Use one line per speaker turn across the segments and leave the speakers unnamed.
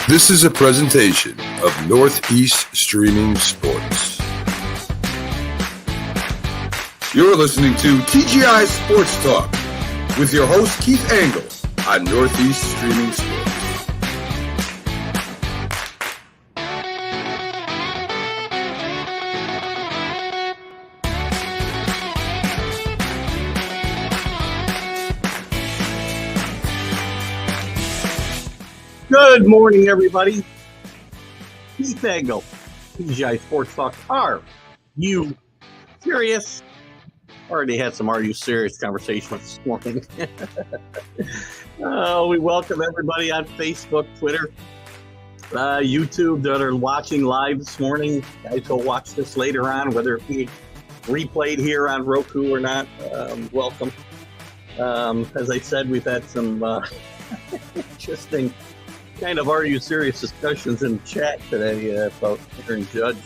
This is a presentation of Northeast Streaming Sports. You're listening to TGI Sports Talk with your host Keith Angle on Northeast Streaming Sports.
Good morning, everybody. Keith Angle, TGI Sports Talk. Are you serious? Already had some Are You Serious conversation this morning. We welcome everybody on Facebook, Twitter, YouTube that are watching live this morning. Guys will watch this later on, whether it be replayed here on Roku or not. Welcome. As I said, we've had some interesting kind of Are You Serious discussions in chat today about Aaron Judge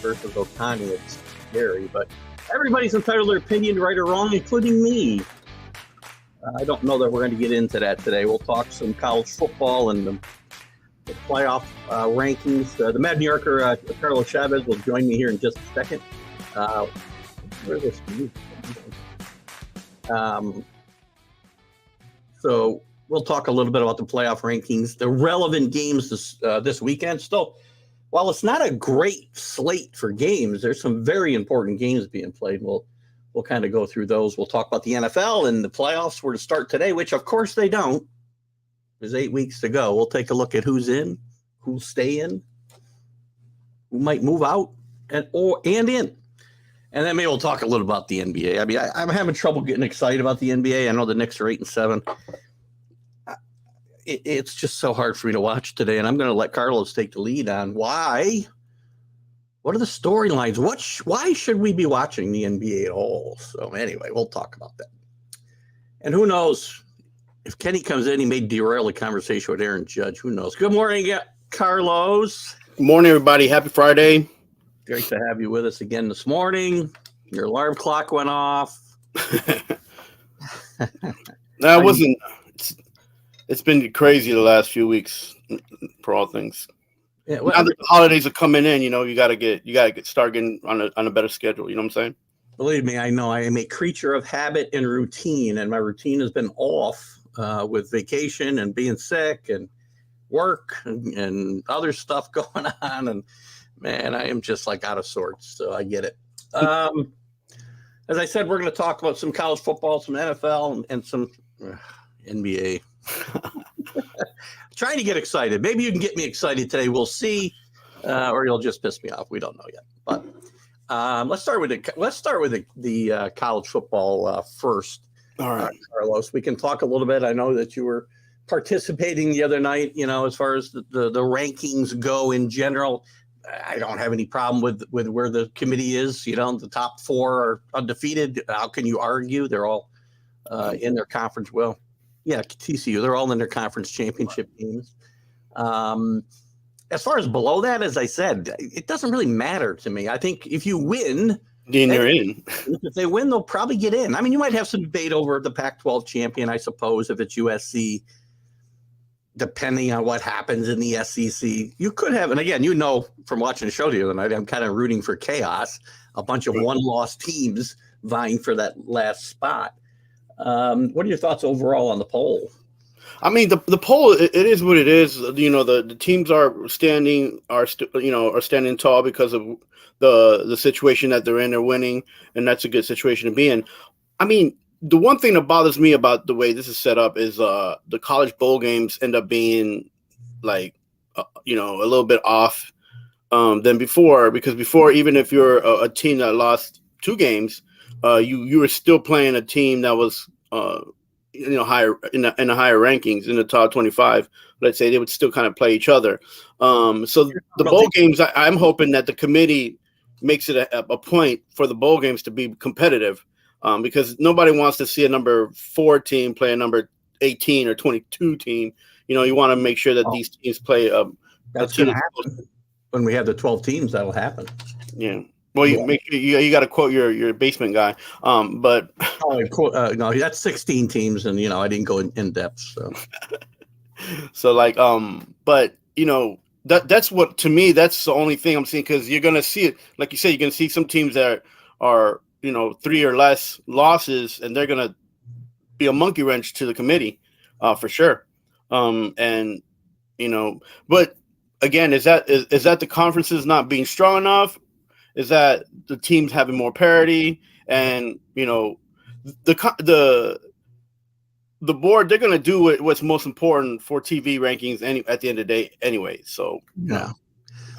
versus Otani. It's scary, but everybody's entitled to their opinion, right or wrong, including me. I don't know that we're going to get into that today. We'll talk some college football and the playoff rankings. The Mad New Yorker, Carlos Chavez, will join me here in just a second. Where's this? So we'll talk a little bit about the playoff rankings, the relevant games this weekend. Still, while it's not a great slate for games, there's some very important games being played. We'll kind of go through those. We'll talk about the NFL, and the playoffs were to start today, which of course they don't. There's 8 weeks to go. We'll take a look at who's in, who'll stay in, who might move out, and in. And then maybe we'll talk a little about the NBA. I mean, I'm having trouble getting excited about the NBA. I know the Knicks are 8-7. It's just so hard for me to watch today, and I'm going to let Carlos take the lead on why. What are the storylines? Why should we be watching the NBA at all? So anyway, we'll talk about that. And who knows, if Kenny comes in, he may derail the conversation with Aaron Judge. Who knows? Good morning, Carlos.
Good morning, everybody. Happy Friday.
Great to have you with us again this morning. Your alarm clock went off.
No, it wasn't. It's been crazy the last few weeks for all things. Yeah, well, now that the holidays are coming in, you got to start getting on a better schedule. You know what I'm saying?
Believe me, I know. I am a creature of habit and routine, and my routine has been off with vacation and being sick and work and other stuff going on. And man, I am just like out of sorts. So I get it. As I said, we're going to talk about some college football, some NFL, and some NBA. Trying to get excited. Maybe you can get me excited today. We'll see, or you'll just piss me off. We don't know yet. But let's start with the college football first.
All right,
Carlos. We can talk a little bit. I know that you were participating the other night. As far as the rankings go in general, I don't have any problem with where the committee is. The top four are undefeated. How can you argue? They're all in their conference. Well. Yeah, TCU. They're all in their conference championship games. As far as below that, as I said, it doesn't really matter to me. I think if you win,
then you're in.
If they win, they'll probably get in. I mean, you might have some debate over the Pac-12 champion, I suppose, if it's USC, depending on what happens in the SEC. You could have, and again, from watching the show the other night, I'm kind of rooting for chaos, a bunch of one-loss teams vying for that last spot. What are your thoughts overall on the poll?
I mean, the poll, it is what it is. The teams are standing tall because of the situation that they're in. They're winning, and that's a good situation to be in. I mean, the one thing that bothers me about the way this is set up is the college bowl games end up being like, a little bit off than before. Because before, even if you're a team that lost 2 games, you were still playing a team that was higher in the higher rankings in the top 25. Let's say they would still kind of play each other. So the bowl games, I'm hoping that the committee makes it a point for the bowl games to be competitive, because nobody wants to see a number 4 team play a number 18 or 22 team. You want to make sure that these teams play.
That's going to happen when we have the 12 teams. That'll happen.
Yeah. Well, you got to quote your basement guy, but
no, that's 16 teams, and I didn't go in depth. So,
but that's what, to me, that's the only thing I'm seeing, because you're going to see it. Like you said, you're going to see some teams that are 3 or less losses, and they're going to be a monkey wrench to the committee, for sure. And but again, is that the conferences not being strong enough? Is that the teams having more parity? And the board, they're going to do what's most important for TV rankings at the end of the day anyway. So
Yeah.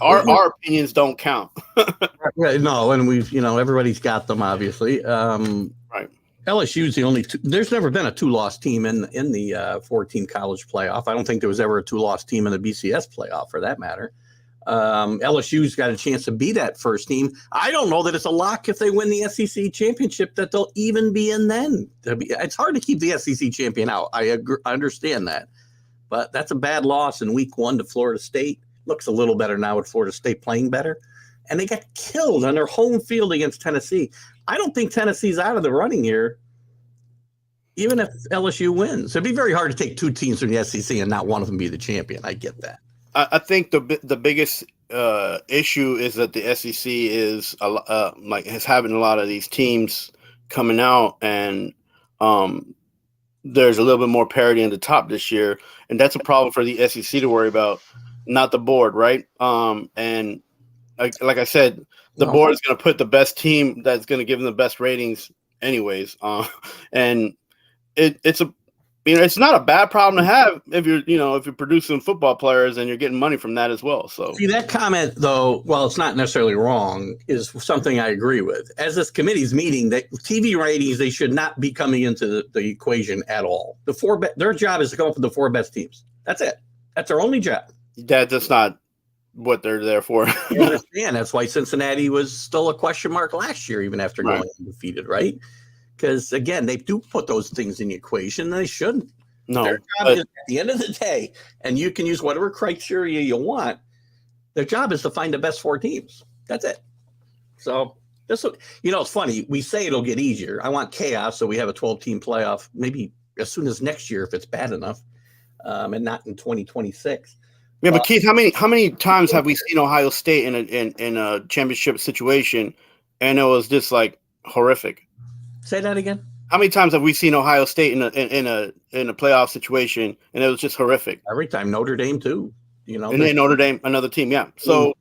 Our opinions don't count.
Right, no, and we've everybody's got them, obviously.
Right.
LSU's the only there's never been a 2-loss team in the 14 college playoff. I don't think there was ever a 2-loss team in the BCS playoff, for that matter. LSU's got a chance to be that first team. I don't know that it's a lock if they win the SEC championship that they'll even be in then. It's hard to keep the SEC champion out. I understand that. But that's a bad loss in week 1 to Florida State. Looks a little better now with Florida State playing better. And they got killed on their home field against Tennessee. I don't think Tennessee's out of the running here, even if LSU wins. It'd be very hard to take 2 teams from the SEC and not one of them be the champion. I get that.
I think the biggest issue is that the SEC is is having a lot of these teams coming out, and there's a little bit more parity in the top this year, and that's a problem for the SEC to worry about, not the board, right? And like I said, the board is going to put the best team that's going to give them the best ratings, anyways. And it's not a bad problem to have if you're producing football players and you're getting money from that as well. So
see, that comment, though, while it's not necessarily wrong, is something I agree with. As this committee's meeting, that TV ratings, they should not be coming into the equation at all. Their job is to come up with the 4 best teams. That's it. That's their only job.
That's not what they're there for.
I understand. That's why Cincinnati was still a question mark last year, even after going undefeated, right? Because, again, they do put those things in the equation, and they shouldn't.
No.
Their job is, at the end of the day, and you can use whatever criteria you want, their job is to find the best 4 teams. That's it. So, it's funny. We say it'll get easier. I want chaos, so we have a 12-team playoff maybe as soon as next year if it's bad enough, and not in 2026.
Yeah, but Keith, how many times have we seen Ohio State in a championship situation, and it was just like horrific?
Say that again.
How many times have we seen Ohio State in a playoff situation, and it was just horrific?
Every time. Notre Dame too.
And then Notre Dame, another team, yeah. So,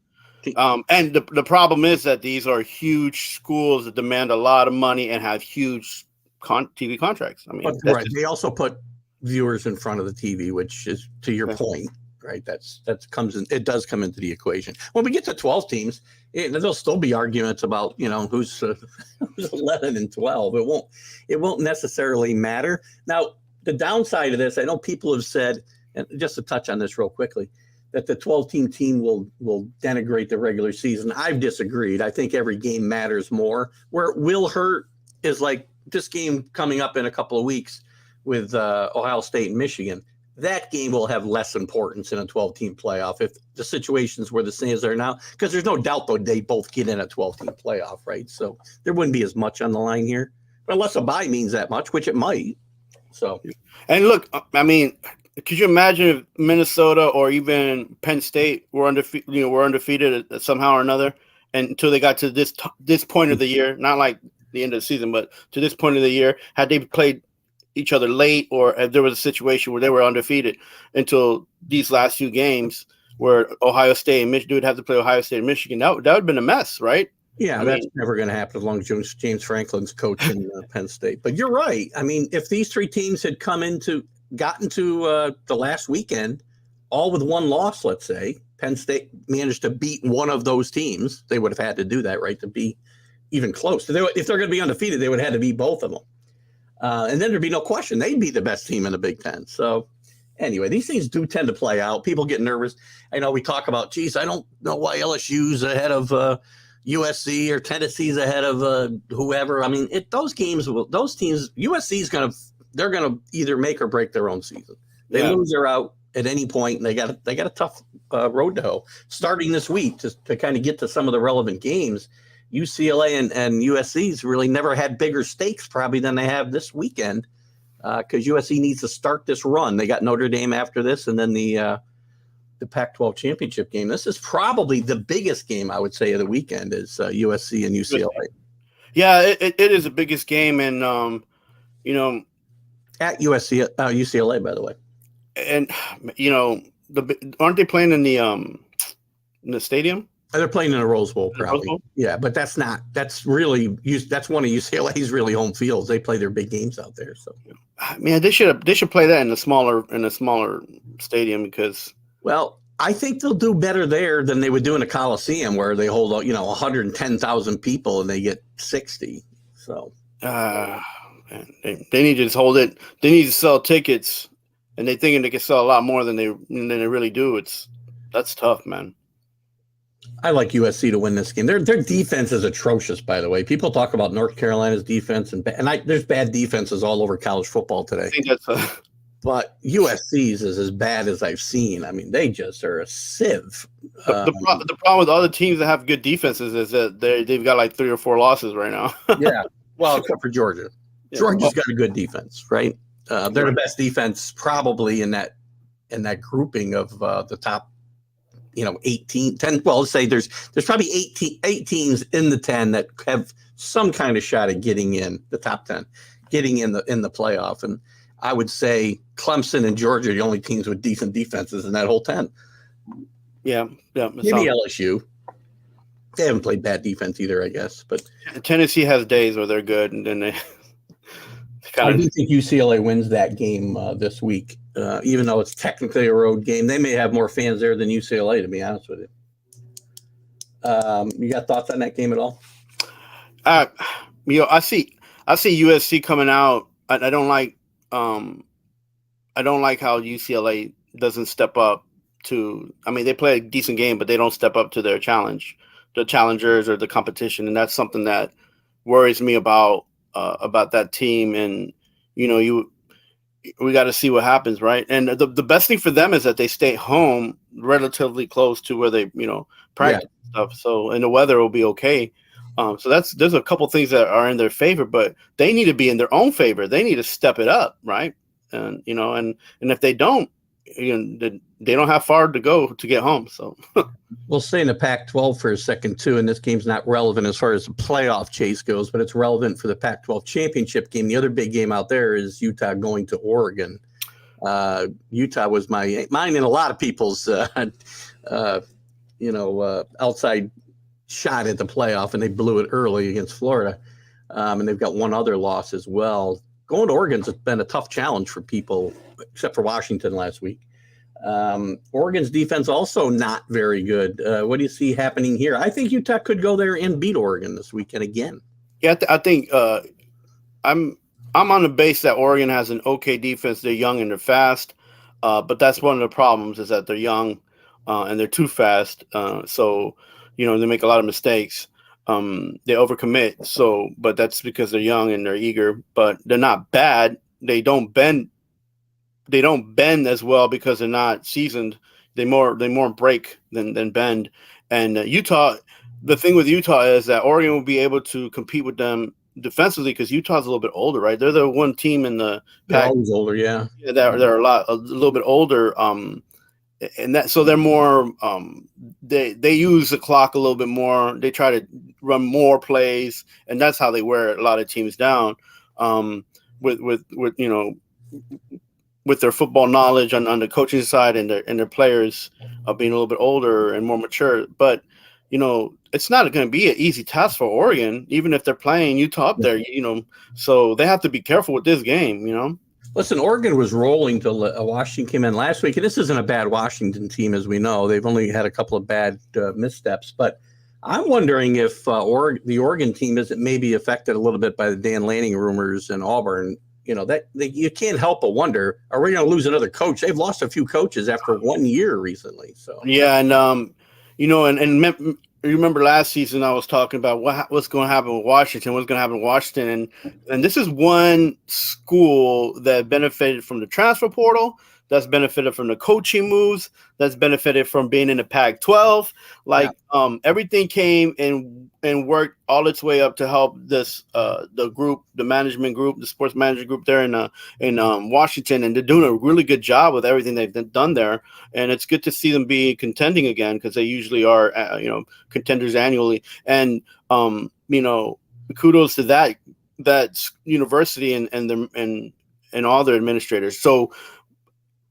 and the problem is that these are huge schools that demand a lot of money and have huge TV contracts. I mean,
they also put viewers in front of the TV, which is, to your point, right? It does come into the equation. When we get to 12 teams, there'll still be arguments about who's 11 and 12. It won't necessarily matter. Now, the downside of this, I know people have said, and just to touch on this real quickly, that the 12-team will denigrate the regular season. I've disagreed. I think every game matters more. Where it will hurt is like this game coming up in a couple of weeks with Ohio State and Michigan. That game will have less importance in a 12-team playoff if the situations were the same as they are now, because there's no doubt, though, they both get in a 12-team playoff, right? So there wouldn't be as much on the line here, but unless a bye means that much, which it might. So,
and look, I mean, could you imagine if Minnesota or even Penn State were undefeated somehow or another, and until they got to this point of the year, not like the end of the season, but to this point of the year, had they played each other late, or if there was a situation where they were undefeated until these last 2 games where Ohio State and Michigan would have to play Ohio State and Michigan, that would have been a mess, right?
Yeah, that's never going to happen as long as James Franklin's coaching Penn State. But you're right. I mean, if these 3 teams had gotten to the last weekend, all with 1 loss, let's say, Penn State managed to beat one of those teams, they would have had to do that, right, to be even close. If they're going to be undefeated, they would have had to beat both of them. And then there'd be no question. They'd be the best team in the Big Ten. So anyway, these things do tend to play out. People get nervous. I know we talk about, geez, I don't know why LSU's ahead of USC or Tennessee's ahead of whoever. I mean, those teams, USC's they're going to either make or break their own season. They lose, they're out at any point, and they got a tough road to hoe. Starting this week to kind of get to some of the relevant games, UCLA and USC's really never had bigger stakes probably than they have this weekend, because USC needs to start this run. They got Notre Dame after this, and then the the Pac-12 championship game. This is probably the biggest game, I would say, of the weekend is USC and UCLA.
Yeah, it is the biggest game, and
at UCLA, by the way.
And aren't they playing in the stadium?
They're playing in a Rose Bowl, probably. Yeah, but that's one of UCLA's really home fields. They play their big games out there. So,
man, they should play that in a smaller stadium because. Well,
I think they'll do better there than they would do in a Coliseum where they hold 110,000 people and they get 60. So,
man, they need to just hold it. They need to sell tickets, and they thinking they can sell a lot more than they really do. That's tough, man.
I like USC to win this game. Their defense is atrocious, by the way. People talk about North Carolina's defense, and there's bad defenses all over college football today.
I think that's
but USC's is as bad as I've seen. I mean, they just are a sieve.
The problem with other teams that have good defenses is that they've got like 3 or 4 losses right now.
Yeah, well, except for Georgia. Yeah. Georgia's got a good defense, right? They're the best defense probably in that grouping of the top. 10. Well, let's say there's probably 8 teams in the 10 that have some kind of shot at getting in the top 10, getting in the playoff. And I would say Clemson and Georgia are the only teams with decent defenses in that whole 10.
Yeah.
Maybe LSU. They haven't played bad defense either, I guess. But
Tennessee has days where they're good, and then they.
I do think UCLA wins that game this week. Even though it's technically a road game, they may have more fans there than UCLA, to be honest with you. You got thoughts on that game at all?
I see USC coming out. I don't like how UCLA doesn't step up to. I mean, they play a decent game, but they don't step up to their challenge, the challengers or the competition, and that's something that worries me about that team. And we got to see what happens, right? And the best thing for them is that they stay home relatively close to where they, practice stuff. So, and the weather will be okay. So there's a couple things that are in their favor, but they need to be in their own favor. They need to step it up, right? And and if they don't, they don't have far to go to get home. So
we'll stay in the Pac-12 for a second too. And this game's not relevant as far as the playoff chase goes, but it's relevant for the Pac-12 championship game. The other big game out there is Utah going to Oregon. Utah was mine and a lot of people's, outside shot at the playoff, and they blew it early against Florida. And they've got one other loss as well. Going to Oregon's been a tough challenge for people, except for Washington last week. Oregon's defense also not very good. What do you see happening here? I think Utah could go there and beat Oregon this weekend again.
Yeah, I think I'm on the base that Oregon has an okay defense. They're young and they're fast, but that's one of the problems is that they're young and they're too fast. So they make a lot of mistakes. They overcommit. So, but that's because they're young and they're eager. But they're not bad. They don't bend as well because they're not seasoned. They more break than bend. And Utah, the thing with Utah is that Oregon will be able to compete with them defensively because Utah's a little bit older, right? They're the one team in the
Pac. They're always older, yeah.
They're a little bit older. And that so they're more they use the clock a little bit more. They try to run more plays, and that's how they wear a lot of teams down. With their football knowledge on the coaching side and their players being a little bit older and more mature. But it's not going to be an easy task for Oregon, even if they're playing Utah up there. So they have to be careful with this game.
Listen, Oregon was rolling till Washington came in last week, and this isn't a bad Washington team, as we know. They've only had a couple of bad missteps, but I'm wondering if the Oregon team isn't maybe affected a little bit by the Dan Lanning rumors in Auburn. You can't help but wonder: are we going to lose another coach? They've lost a few coaches after 1 year recently. So
yeah, and you remember last season I was talking about what's going to happen with Washington, what's going to happen with Washington, and this is one school that benefited from the transfer portal. that's benefited from the coaching moves, that's benefited from being in the Pac-12. Like everything came and worked all its way up to help this the group, the management group, the sports management group there in Washington, and they're doing a really good job with everything they've done there. And it's good to see them be contending again, because they usually are contenders annually. And kudos to that university and all their administrators. So,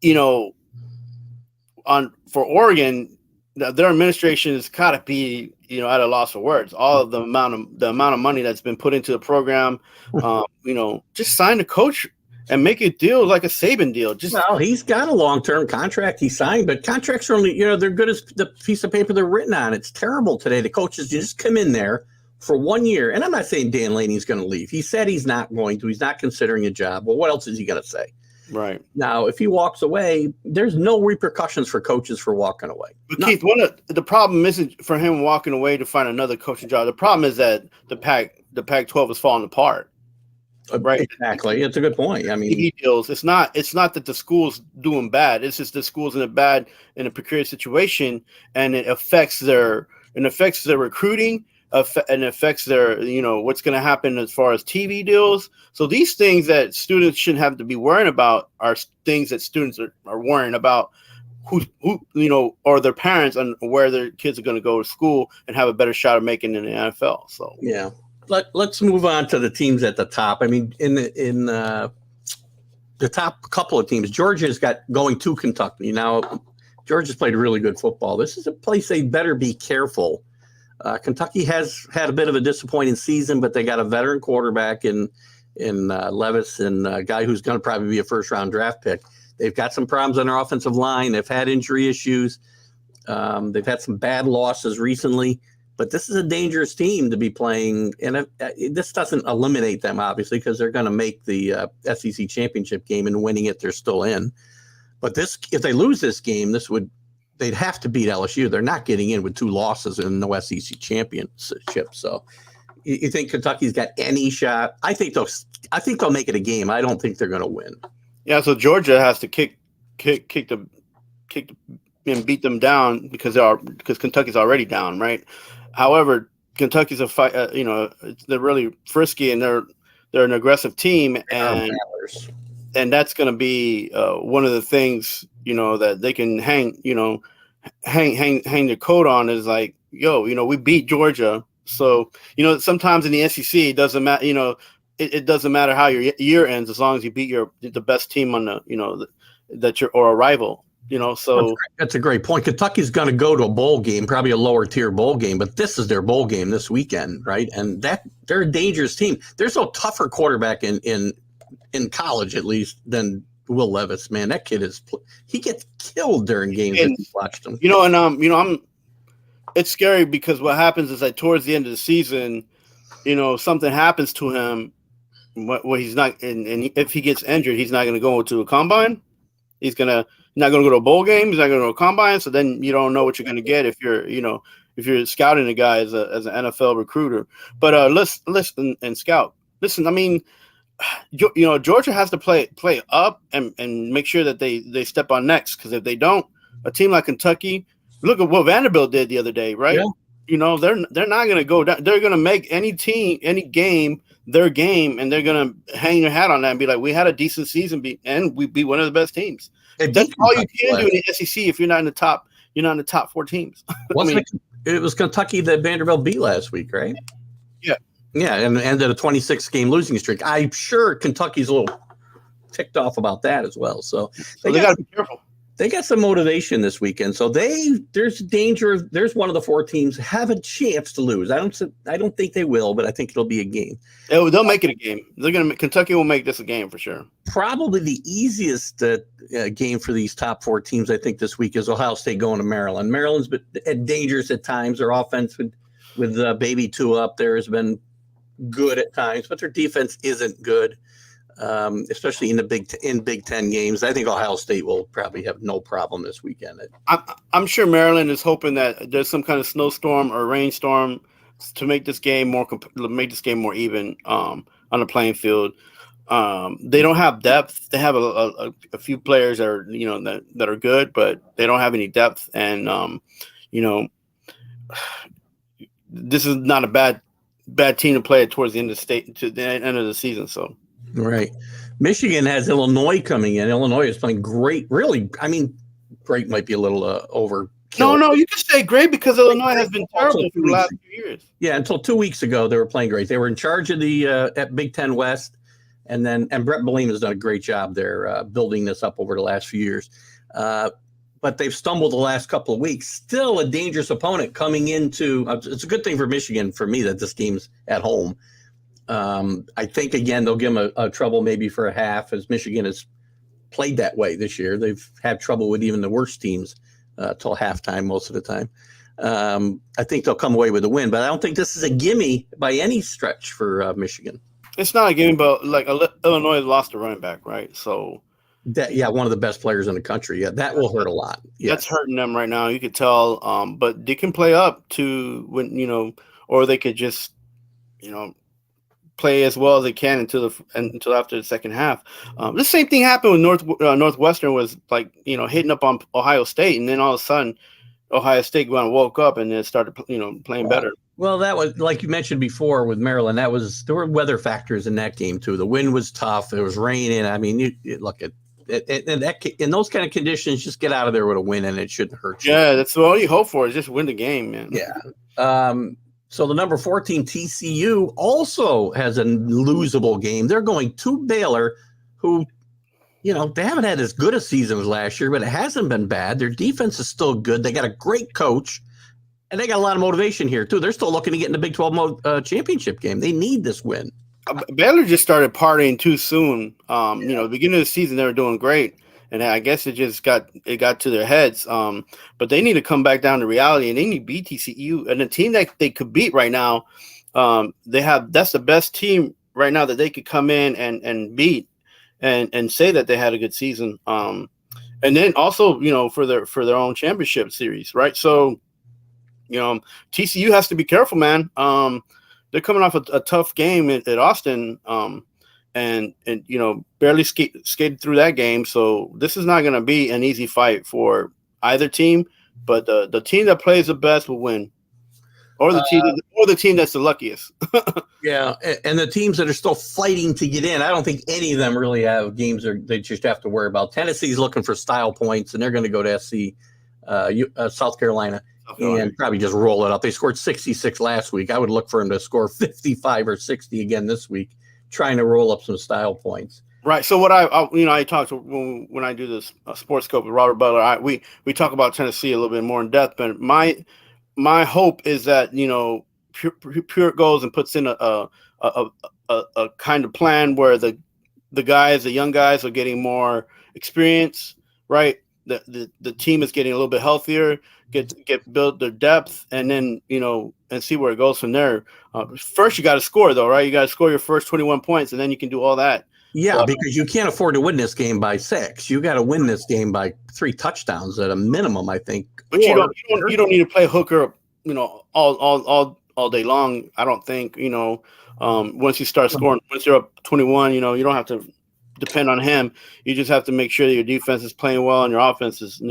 for Oregon, their administration has got to be, at a loss for words. All of the amount of money that's been put into the program, just sign the coach and make a deal like a Saban deal.
Well, he's got a long-term contract he signed, but contracts are only, they're good as the piece of paper they're written on. It's terrible today. The coaches just come in there for 1 year. And I'm not saying Dan Laney's going to leave. He said he's not going to. He's not considering a job. Well, what else is he going to say?
Right.
Now, if he walks away, there's no repercussions for coaches for walking away.
But Keith, the problem isn't for him walking away to find another coaching job. The problem is that the Pac-12 is falling apart. Right.
Exactly. It's a good point. I mean,
TV deals. It's not that the school's doing bad. It's just the school's in a precarious situation, and it affects their recruiting. And affects their, what's going to happen as far as TV deals. So these things that students shouldn't have to be worrying about are things that students are worrying about, who or their parents on where their kids are going to go to school and have a better shot of making it in the NFL. So
yeah, let's move on to the teams at the top. I mean, in the top couple of teams, Georgia's got going to Kentucky now. Georgia's played really good football. This is a place they better be careful. Kentucky has had a bit of a disappointing season, but they got a veteran quarterback in Levis, and a guy who's going to probably be a first-round draft pick. They've got some problems on their offensive line. They've had injury issues. They've had some bad losses recently, but this is a dangerous team to be playing. And this doesn't eliminate them, obviously, because they're going to make the SEC championship game, and winning it, they're still in. But if they lose this game, they'd have to beat LSU. They're not getting in with 2 losses and no SEC championship. So you think Kentucky's got any shot? I think they'll make it a game. I don't think they're going to win. Yeah.
So Georgia has to kick and beat them down because Kentucky's already down, right? However, Kentucky's a fight. They're really frisky, and they're an aggressive team, and that's going to be one of the things that they can hang the coat on, is like, we beat Georgia. So, sometimes in the SEC, it doesn't matter, it doesn't matter how your year ends, as long as you beat the best team on or a rival, so.
That's a great point. Kentucky's going to go to a bowl game, probably a lower tier bowl game, but this is their bowl game this weekend, right? And they're a dangerous team. There's no tougher quarterback in college, at least, than Will Levis. Man, that kid he gets killed during games. And watched him.
It's scary, because what happens is that towards the end of the season, something happens to him. What he's not, and if he gets injured, he's not going to go to a combine. He's not going to go to a bowl game. He's not going to go to a combine. So then you don't know what you're going to get if you're scouting a guy as an NFL recruiter. But listen and scout. Listen, I mean, Georgia has to play up and make sure that they step on necks, because if they don't, a team like Kentucky, look at what Vanderbilt did the other day, right? Yeah. They're not going to go down. They're going to make any game their game, and they're going to hang their hat on that and be like, we had a decent season, and we beat one of the best teams. That's all you can do in the SEC if you're not in the top. You're not in the top 4 teams.
It was Kentucky that Vanderbilt beat last week, right?
Yeah.
Yeah, and ended a 26-game losing streak. I'm sure Kentucky's a little ticked off about that as well. So
they got to be careful.
They got some motivation this weekend. So there's danger. There's one of the 4 teams have a chance to lose. I don't think they will, but I think it'll be a game.
They'll make it a game. Kentucky will make this a game for sure.
Probably the easiest game for these top 4 teams, I think, this week is Ohio State going to Maryland. Maryland's been dangerous at times. Their offense with Baby 2 up there has been good at times, but their defense isn't good. Especially in the Big Ten games. I think Ohio State will probably have no problem this weekend.
I'm sure Maryland is hoping that there's some kind of snowstorm or rainstorm to make this game more even on the playing field. They don't have depth. They have a few players that are that are good, but they don't have any depth. And you know, this is not a bad team to play towards the end of the season. So
right, Michigan has Illinois coming in. Illinois is playing great. Really, I mean, great might be a little over.
No, you can say great because Illinois has been terrible for the last few years.
Yeah, until 2 weeks ago, they were playing great. They were in charge of the at Big Ten West. And Brett Bielema has done a great job there building this up over the last few years. But they've stumbled the last couple of weeks. Still a dangerous opponent coming into it's a good thing for Michigan, for me, that this team's at home. I think, again, they'll give them a trouble maybe for a half, as Michigan has played that way this year. They've had trouble with even the worst teams till halftime most of the time. I think they'll come away with a win. But I don't think this is a gimme by any stretch for Michigan.
It's not a game, but like Illinois lost a running back, right? So
one of the best players in the country. Yeah, that will hurt a lot. Yeah.
That's hurting them right now. You could tell, but they can play up to when or they could just play as well as they can until after the second half. The same thing happened with Northwestern was like hitting up on Ohio State, and then all of a sudden Ohio State woke up and then started playing better.
Well, that was, like you mentioned before with Maryland, there were weather factors in that game too. The wind was tough. It was raining. I mean, you look at in those kind of conditions, just get out of there with a win, and it shouldn't hurt you.
Yeah, that's all you hope for, is just win the game, man.
Yeah. So the number 14 TCU also has a losable game. They're going to Baylor, who, they haven't had as good a season as last year, but it hasn't been bad. Their defense is still good. They got a great coach. And they got a lot of motivation here, too. They're still looking to get in the Big 12 championship game. They need this win.
Baylor just started partying too soon. The beginning of the season, they were doing great. And I guess it got to their heads. But they need to come back down to reality, and they need to beat TCU. And the team that they could beat right now, that's the best team right now that they could come in and beat and say that they had a good season. And then also, for their own championship series, right? So, TCU has to be careful, man. They're coming off a tough game at Austin, and barely skated through that game. So this is not going to be an easy fight for either team. But the team that plays the best will win, or the team that's the luckiest.
Yeah, and the teams that are still fighting to get in, I don't think any of them really have games they just have to worry about. Tennessee's looking for style points, and they're going to go to South Carolina. And probably just roll it up. They scored 66 last week. I would look for them to score 55 or 60 again this week, trying to roll up some style points.
Right. So what I talked to when I do this Sports Scope with Robert Butler, we talk about Tennessee a little bit more in depth. But my hope is that Pure goes and puts in a kind of plan where the young guys are getting more experience, right? The team is getting a little bit healthier, build their depth, and then and see where it goes from there. First, you got to score, though, right? You got to score your first 21 points, and then you can do all that.
Yeah, because you can't afford to win this game by 6. You got to win this game by 3 touchdowns at a minimum, I think.
But you don't need to play hooker, all day long. I don't think. Once you start scoring, once you're up 21, you don't have to depend on him. You just have to make sure that your defense is playing well and your offense is,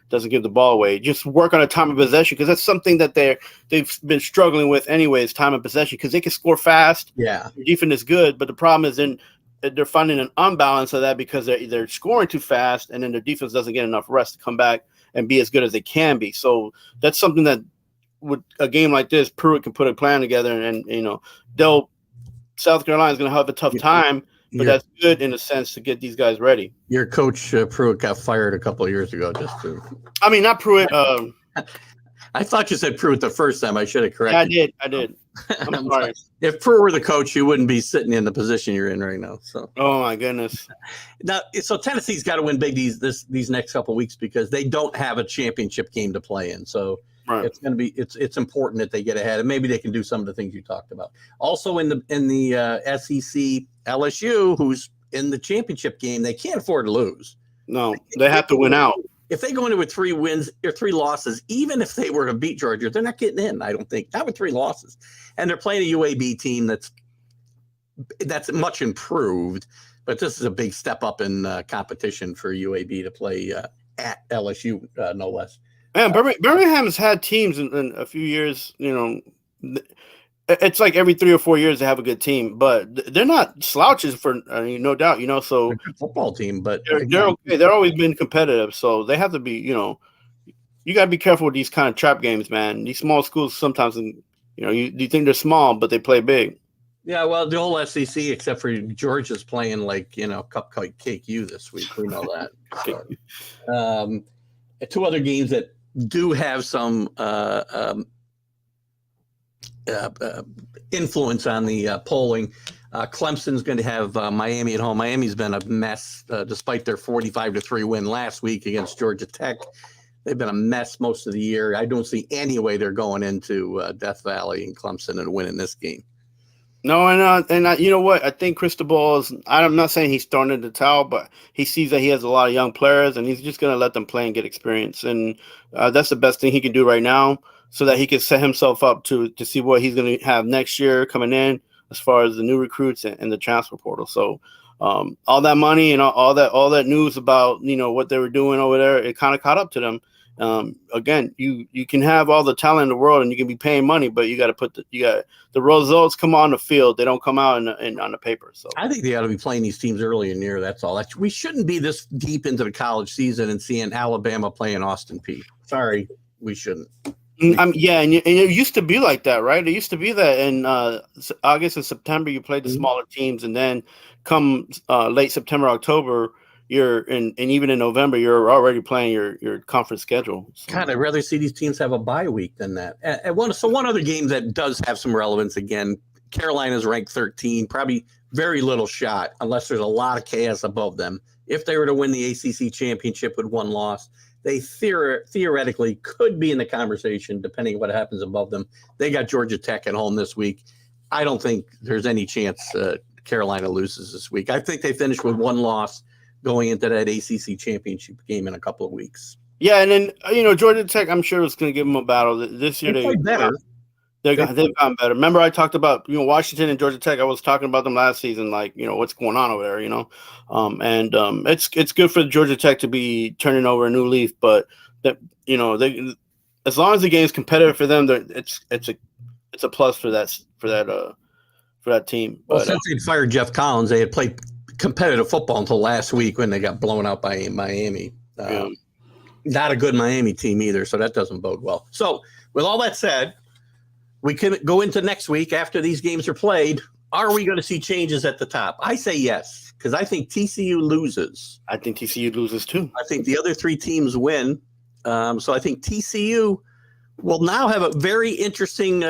doesn't give the ball away. Just work on a time of possession, because that's something that they've been struggling with anyways, time of possession, because they can score fast.
Yeah.
Your defense is good, but the problem is then they're finding an unbalance of that because they're scoring too fast, and then their defense doesn't get enough rest to come back and be as good as they can be. So that's something that with a game like this, Pruitt can put a plan together, and South Carolina's going to have a tough time. But that's good in a sense to get these guys ready. Your coach
Pruitt got fired a couple of years ago.
Not Pruitt.
I thought you said Pruitt the first time. I should have corrected.
Yeah, I did. I'm sorry.
If Pruitt were the coach, you wouldn't be sitting in the position you're in right now. So.
Oh my goodness.
Now, so Tennessee's got to win big these next couple of weeks, because they don't have a championship game to play in. So. Right. It's going to be it's important that they get ahead, and maybe they can do some of the things you talked about. Also in the SEC, LSU, who's in the championship game, they can't afford to lose.
No, they have to win out.
If they go into with 3 wins or 3 losses, even if they were to beat Georgia, they're not getting in. I don't think, not with 3 losses, and they're playing a UAB team that's that's much improved. But this is a big step up in competition for UAB to play at LSU, no less.
Yeah, Birmingham has had teams in a few years. It's like every 3 or 4 years they have a good team, but they're not slouches for no doubt. So
a good football team, but
they're okay. They're always been competitive, so they have to be. You got to be careful with these kind of trap games, man. These small schools sometimes, you think they're small, but they play big.
Yeah, well, the whole SEC, except for Georgia's playing like cupcake U this week. We know that. So, two other games that do have some influence on the polling. Clemson's going to have Miami at home. Miami's been a mess despite their 45-3 win last week against Georgia Tech. They've been a mess most of the year. I don't see any way they're going into Death Valley and Clemson and winning this game.
No, and you know what? I think Cristobal is. I'm not saying he's throwing in the towel, but he sees that he has a lot of young players, and he's just going to let them play and get experience. And that's the best thing he can do right now, so that he can set himself up to see what he's going to have next year coming in, as far as the new recruits and the transfer portal. So all that money and all that news about what they were doing over there, it kind of caught up to them. Again, you can have all the talent in the world and you can be paying money, but you got to put the results come on the field. They don't come out on the paper. So
I think they ought to be playing these teams early in the year. That's all. We shouldn't be this deep into the college season and seeing Alabama playing Austin Peay. Sorry, we shouldn't.
Yeah, and it used to be like that, right? It used to be that in August and September you played the smaller teams, and then come late September, October, and even in November, you're already playing your conference schedule. So.
God, I'd rather see these teams have a bye week than that. One other game that does have some relevance, again, Carolina's ranked 13, probably very little shot unless there's a lot of chaos above them. If they were to win the ACC championship with one loss, they theoretically could be in the conversation depending on what happens above them. They got Georgia Tech at home this week. I don't think there's any chance Carolina loses this week. I think they finish with one loss going into that ACC championship game in a couple of weeks.
Yeah, and then Georgia Tech, I'm sure is going to give them a battle this year.
They played better.
They've gotten better. Remember, I talked about Washington and Georgia Tech. I was talking about them last season, like what's going on over there. It's good for Georgia Tech to be turning over a new leaf, but that they as long as the game's competitive for them, it's a plus for that team.
Well, since they fired Jeff Collins, they had played competitive football until last week when they got blown out by Miami. Not a good Miami team either, so that doesn't bode well. So, with all that said, we can go into next week after these games are played. Are we going to see changes at the top? I say yes, because I think TCU loses.
I think TCU loses too.
I think the other three teams win. So I think TCU will now have a very interesting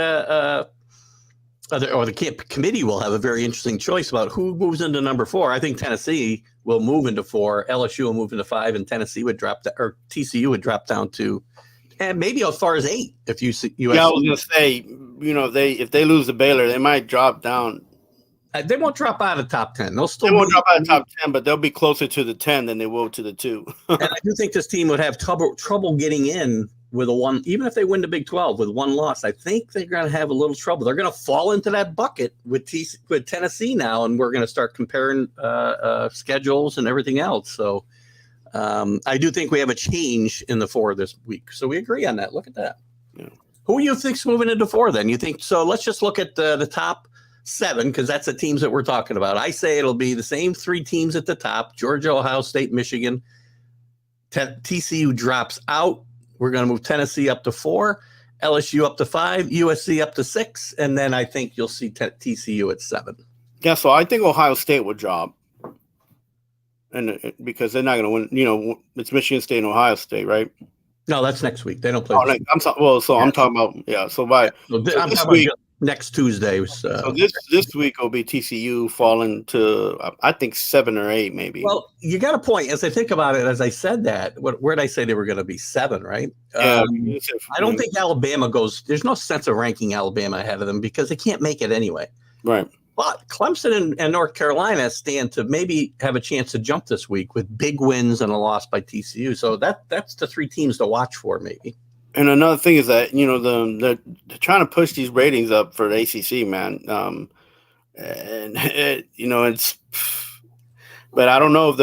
the committee will have a very interesting choice about who moves into number 4. I think Tennessee will move into 4, LSU will move into 5, and TCU would drop down to, and maybe as far as 8 if you see.
Yeah, I was gonna say, if they lose to Baylor, they might drop down.
They won't drop out of the top 10. They
won't drop out of the top 10, but they'll be closer to the 10 than they will to the 2.
And I do think this team would have trouble getting in with a one, even if they win the Big 12 with one loss. I think they're going to have a little trouble. They're going to fall into that bucket with Tennessee now, and we're going to start comparing schedules and everything else. So I do think we have a change in the 4 this week. So we agree on that. Look at that. Yeah. Who do you think's moving into 4 then? You think so? Let's just look at the top 7 because that's the teams that we're talking about. I say it'll be the same 3 teams at the top: Georgia, Ohio State, Michigan. TCU drops out. We're going to move Tennessee up to 4, LSU up to 5, USC up to 6, and then I think you'll see TCU at 7.
Yeah, so I think Ohio State will drop, and because they're not going to win. It's Michigan State and Ohio State, right?
No, that's next week. They don't play.
I'm talking about So I'm
this week. Next Tuesday.
So this week will be TCU falling to, I think, 7 or 8 maybe.
Well, you got a point. As I think about it, as I said that, where did I say they were going to be 7, right?
Yeah,
I don't think Alabama goes. There's no sense of ranking Alabama ahead of them because they can't make it anyway.
Right.
But Clemson and North Carolina stand to maybe have a chance to jump this week with big wins and a loss by TCU. So that's the 3 teams to watch for maybe.
And another thing is that they're trying to push these ratings up for the ACC, man. and it's. But I don't know if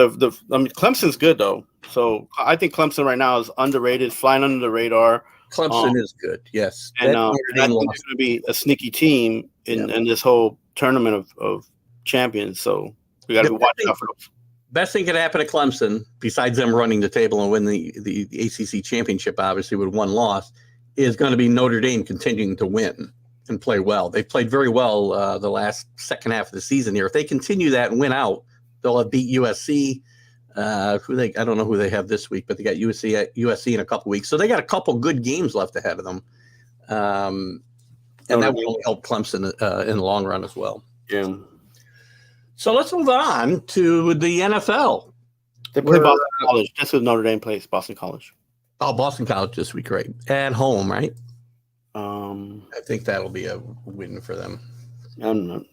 Clemson's good though. So I think Clemson right now is underrated, flying under the radar.
Clemson is good, yes.
And I think it's going to be a sneaky team in this whole tournament of champions. So we got to watch out for those.
Best thing could happen to Clemson, besides them running the table and win the ACC championship, obviously with one loss, is going to be Notre Dame continuing to win and play well. They've played very well the last second half of the season here. If they continue that and win out, they'll have beat USC. I don't know who they have this week, but they got USC in a couple weeks. So they got a couple good games left ahead of them. And that will help Clemson in the long run as well.
Yeah.
So let's move on to the NFL.
They play Boston College. That's what Notre Dame plays, Boston College.
Oh, Boston College this week, right? At home, right?
I
think that'll be a win for them.
I'm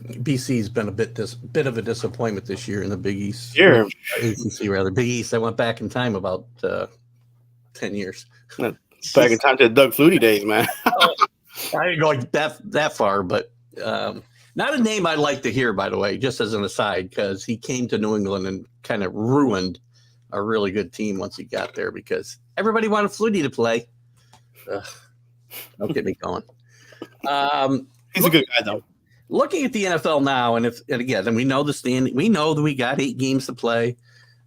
BC's been a bit of a disappointment this year in the Big East.
Sure.
ACC rather. Big East. I went back in time about 10 years.
Back in time to Doug Flutie days, man.
I didn't go like that far, but not a name I'd like to hear, by the way, just as an aside, because he came to New England and kind of ruined a really good team once he got there because everybody wanted Flutie to play. Don't get me going.
He's a good guy, though.
Looking at the NFL now, and we know the standing. We know that we got 8 games to play,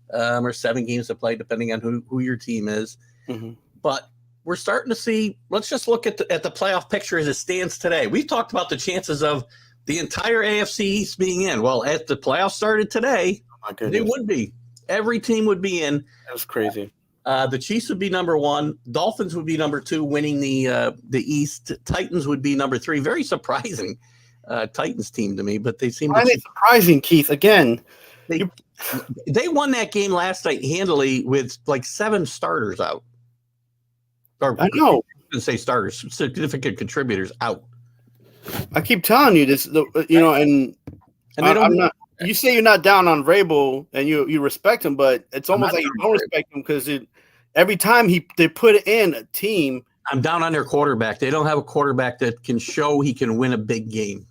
or 7 games to play, depending on who your team is.
Mm-hmm.
But we're starting to see. Let's just look at the playoff picture as it stands today. We've talked about the chances of the entire AFC East being in. Well, as the playoffs started today, they would be. Every team would be in.
That's crazy.
The Chiefs would be number 1. Dolphins would be number 2, winning the East. Titans would be number 3. Very surprising. Titans team to me, but they seem to be
surprising, Keith. Again,
they won that game last night handily with like 7 starters out. Or
I know.
Say starters, significant contributors out.
I keep telling you this, and I'm not. You say you're not down on Vrabel and you respect him, but it's almost like you don't respect him because every time they put in a team.
I'm down on their quarterback. They don't have a quarterback that can show he can win a big game.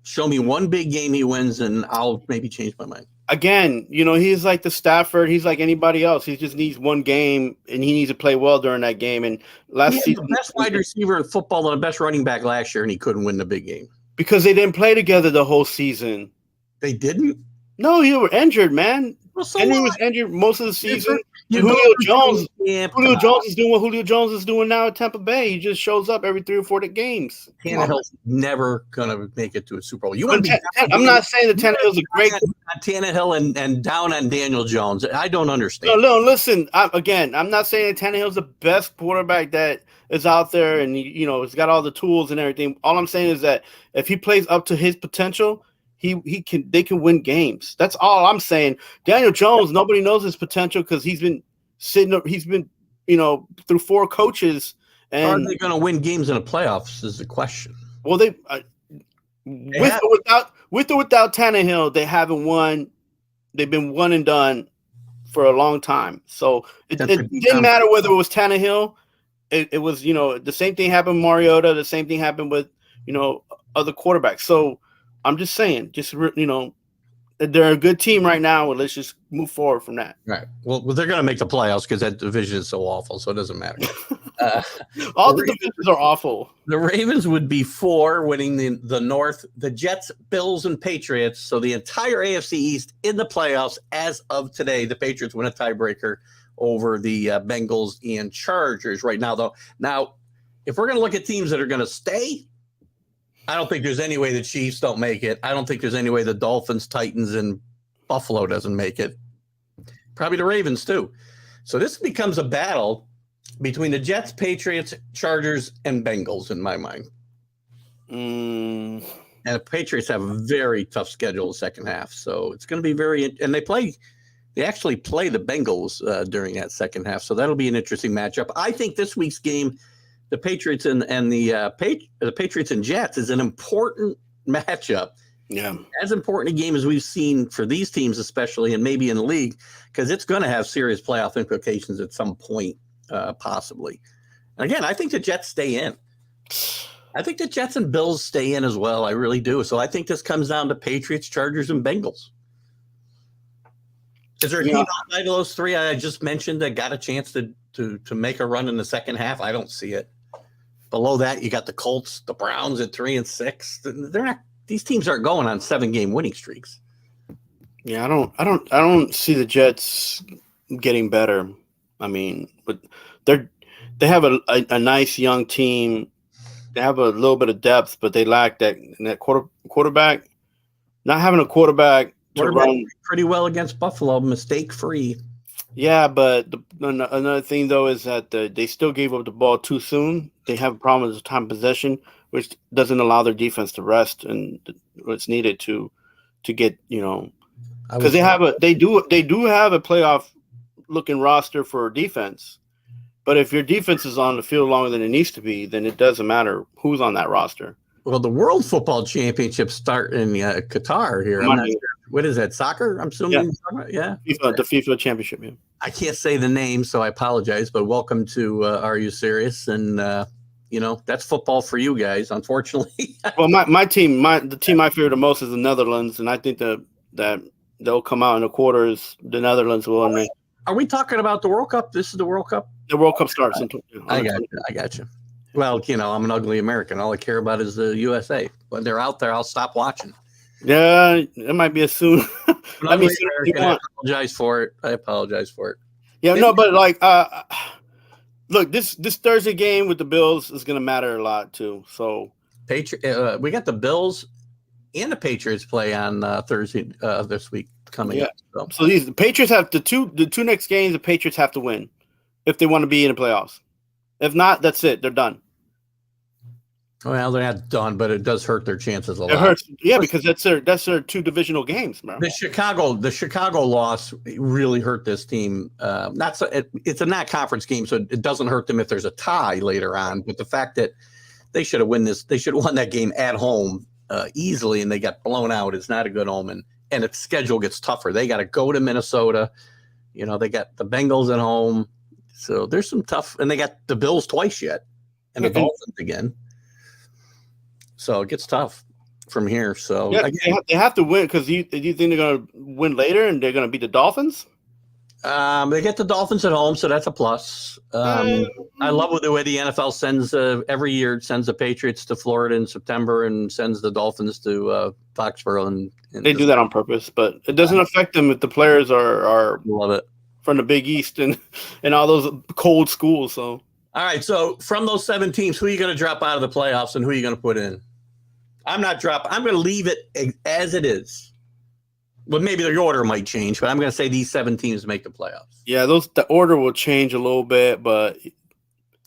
Show me one big game he wins, and I'll maybe change my mind.
Again, he's like the Stafford. He's like anybody else. He just needs one game, and he needs to play well during that game. And last season,
the best wide receiver in football and the best running back last year, and he couldn't win the big game
because they didn't play together the whole season.
They didn't?
No, you were injured, man.
Well, so
Henry was injured most of the season.
Julio
Jones is doing what Julio Jones is doing now at Tampa Bay. He just shows up every 3 or 4 games.
Tannehill's never gonna make it to a Super Bowl.
I'm not saying that Tannehill's a great
Tannehill and down on Daniel Jones. I don't understand.
No, listen. I'm not saying that Tannehill's the best quarterback that is out there, and he's got all the tools and everything. All I'm saying is that if he plays up to his potential, they can win games. That's all I'm saying. Daniel Jones, nobody knows his potential because he's been through 4 coaches. And
are they going to win games in the playoffs is the question.
Well, with or without Tannehill, they haven't won. They've been one and done for a long time. So it didn't matter whether it was Tannehill. It was, the same thing happened with Mariota. The same thing happened with, other quarterbacks. So I'm just saying, they're a good team right now. Well, let's just move forward from that.
Right. Well, they're going to make the playoffs because that division is so awful, so it doesn't matter.
All the divisions are awful.
The Ravens would be 4, winning the North. The Jets, Bills, and Patriots. So the entire AFC East in the playoffs as of today. The Patriots win a tiebreaker over the Bengals and Chargers right now, though. Now, if we're going to look at teams that are going to stay, I don't think there's any way the Chiefs don't make it. I don't think there's any way the Dolphins, Titans, and Buffalo doesn't make it. Probably the Ravens, too. So this becomes a battle between the Jets, Patriots, Chargers, and Bengals, in my mind. And the Patriots have a very tough schedule the second half. So it's going to be and they actually play the Bengals during that second half. So that'll be an interesting matchup. I think this week's game, the Patriots and the Patriots and Jets, is an important matchup.
Yeah,
as important a game as we've seen for these teams, especially, and maybe in the league, because it's going to have serious playoff implications at some point, possibly. And again, I think the Jets stay in. I think the Jets and Bills stay in as well. I really do. So I think this comes down to Patriots, Chargers, and Bengals. Is there a team outside of those three I just mentioned that got a chance to make a run in the second half? I don't see it. Below that, you got the Colts, the Browns at 3-6. They're not. These teams aren't going on 7-game winning streaks.
Yeah, I don't see the Jets getting better. I mean, but they have a nice young team. They have a little bit of depth, but they lack that quarterback. Not having a quarterback to run
pretty well against Buffalo, mistake free.
Yeah, but another thing though is that they still gave up the ball too soon. They have a problem with time possession, which doesn't allow their defense to rest and what's needed to get because they do have a playoff looking roster for defense. But if your defense is on the field longer than it needs to be, then it doesn't matter who's on that roster.
Well, the World Football Championships start in Qatar here. I'm not sure. What is that, soccer? I'm assuming. Yeah.
The FIFA Championship, yeah.
I can't say the name, so I apologize, but welcome to Are You Serious? And, that's football for you guys, unfortunately.
Well, the team I fear the most is the Netherlands, and I think that they'll come out in the quarters. The Netherlands will.
Are we talking about the World Cup? This is the World Cup?
The World Cup starts.
I got you. Well, I'm an ugly American. All I care about is the USA. When they're out there, I'll stop watching.
Yeah, it might be as soon.
I apologize for it.
Yeah, no, but look, this Thursday game with the Bills is going to matter a lot too. So,
we got the Bills and the Patriots play on Thursday this week coming up.
So the Patriots have the two next games. The Patriots have to win if they want to be in the playoffs. If not, that's it. They're done.
Well, they're not done, but it does hurt their chances a lot.
It hurts, yeah, because that's their two divisional games, bro.
The Chicago loss really hurt this team. It's a not conference game, so it doesn't hurt them if there's a tie later on. But the fact that they should have won that game at home easily, and they got blown out is not a good omen. And its schedule gets tougher. They got to go to Minnesota. They got the Bengals at home. So there's some tough, and they got the Bills twice yet, and the Dolphins again. So it gets tough from here. So
yeah, they have to win because do you think they're going to win later and they're going to beat the Dolphins?
They get the Dolphins at home, so that's a plus. I love the way the NFL sends every year. It sends the Patriots to Florida in September and sends the Dolphins to Foxborough. And
they do that on purpose, but it doesn't affect them if the players are
love it.
From the Big East and all those cold schools. So
all right, so from those 7 teams, who are you going to drop out of the playoffs and who are you going to put in? I'm going to leave it as it is. Well, maybe the order might change, but I'm going to say these 7 teams make the playoffs.
Yeah, the order will change a little bit, but